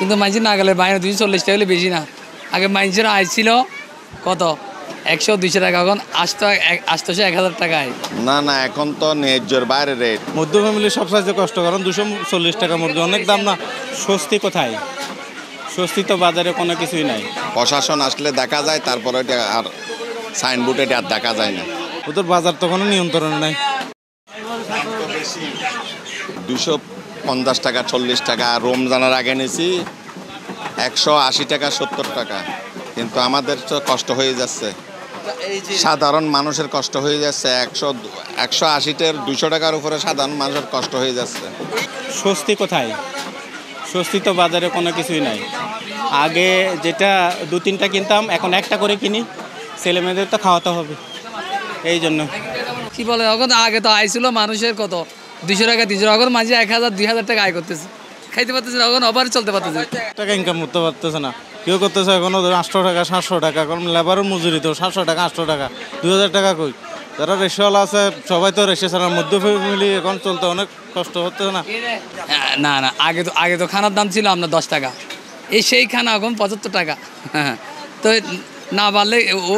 কিন্তু মানুষের না গেলে বাইরে 240 টাকা হলে বেশি না। আগে মানুষের আয় ছিল কত 100-200 টাকা, এখন আসতো 1000 টাকায়। না না, এখন তো ন্যায্যর বাইরে রেট। মধ্য ফ্যামিলি সবসাইজে কষ্ট, কারণ 240 টাকা মুরগি অনেক দাম না। স্বস্তি কোথায়? স্বস্তি তো বাজারে কোনো কিছুই নাই। প্রশাসন আসলে দেখা যায়, তারপরে এটা আর সাইনবোর্ডে এটা আর দেখা যায় না। ওদের বাজার তো কোনো নিয়ন্ত্রণ নাই। 250 টাকা 40 টাকা, রমজানের আগে নিয়েছি 180 টাকা 70 টাকা, কিন্তু আমাদের তো কষ্ট হয়ে যাচ্ছে, সাধারণ মানুষের কষ্ট হয়ে যাচ্ছে। 180-র 200 টাকার উপরে সাধারণ মানুষের কষ্ট হয়ে যাচ্ছে। স্বস্তি কোথায়? স্বস্তি তো বাজারে কোনো কিছুই নাই। আগে যেটা 2-3টা কিনতাম, এখন একটা করে কিনি, ছেলে মেয়েদের তো খাওয়াতে হবে, এই জন্য। কি বলে, এখন আগে তো আয় ছিল মানুষের কত 200 টাকা 300 টাকা, এখন মাঝে 1000-2000 টাকা আয় করতেছে, খাইতে পারতেছে না, এখন আবার চলতে পারতেছে। টাকা ইনকাম করতে পারতেছে না, কেউ করতেছে এখন 800 টাকা 700 টাকা, কারণ লেবারের মজুরি তো 700 টাকা 800 টাকা, 2000 টাকা কই। যারা রেশওয়ালা আছে সবাই তো রেশে ছাড়া, মধ্য ফ্যামিলি এখন চলতে অনেক কষ্ট হচ্ছে না। না না, আগে তো খানার দাম ছিল আপনার 10 টাকা, সেই খানা এখন 75 টাকা। তো না বাড়লে ও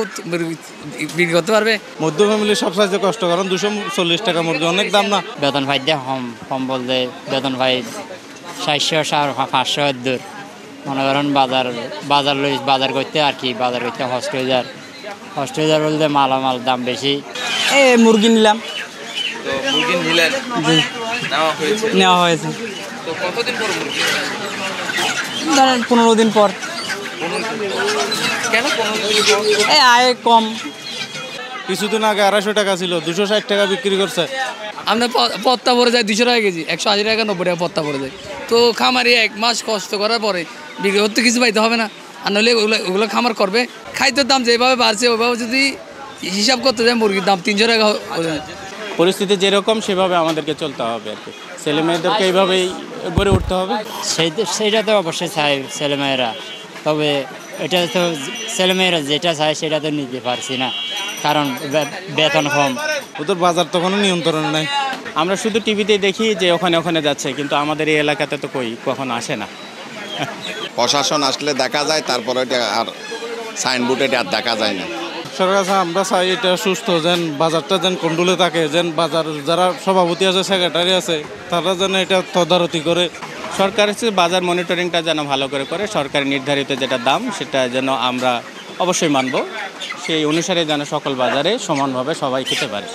বিক্রি করতে পারবে। মধ্য ফ্যামিলি সবসাইজে কষ্ট, কারণ 240 টাকা মুরগি অনেক দাম না। বেতন পাই দিয়ে কম বলতে বেতন পাই 400-500 দূর। মনে করেন বাজার করতে আর কি, বাজার করতে হস্টেজার বলতে মালামাল দাম বেশি। মুরগি নিলাম। তো মুরগি নিলেন? নেওয়া হয়েছে। তো কতদিন পর মুরগি? ধরেন 15 দিন পর। কেন 15 দিন পর? আয় কম। কিছুদিন আগে 250 টাকা ছিল, 260 টাকা বিক্রি করছে। আপনার পত্তা পড়ে যায় 200 টাকা কেজি, 180 টাকা 90 টাকা পত্তা পড়ে যায়। তো খামারি 1 মাস কষ্ট করার পরে বিক্রি করতে কিছু পাইতে হবে না, আর নইলে ওগুলো খামার করবে। খাদ্যের দাম যেভাবে বাড়ছে ওইভাবে যদি হিসাব করতে যায় মুরগির দাম 300 টাকা। পরিস্থিতি যেরকম সেভাবে আমাদেরকে চলতে হবে আর কি, ছেলে মেয়েদেরকে এইভাবেই গড়ে উঠতে হবে। সেইটা তো অবশ্যই চাই ছেলেমেয়েরা, তবে এটা তো ছেলেমেয়েরা যেটা চায় সেটা তো নিতে পারছি না, কারণ বেতন কম। ওদের বাজার তো কোনো নিয়ন্ত্রণ নাই। আমরা শুধু টিভিতে দেখি যে ওখানে যাচ্ছে, কিন্তু আমাদের এই এলাকাতে তো কখনো আসে না। প্রশাসন আসলে দেখা যায়, তারপরে এটা আর সাইনবোর্ডে এটা আর দেখা যায় না। সরকার কাছে আমরা চাই এটা সুস্থ, যেন বাজারটা যেন কন্ট্রোলে থাকে, যেন বাজার যারা সভাপতি আছে সেক্রেটারি আছে তারা যেন এটা তদারকি করে। সরকার বাজার মনিটরিংটা যেন ভালো করে সরকারি নির্ধারিত যেটা দাম সেটা যেন আমরা অবশ্যই মানব, সেই অনুসারে যেন সকল বাজারে সমানভাবে সবাই খেতে পারে।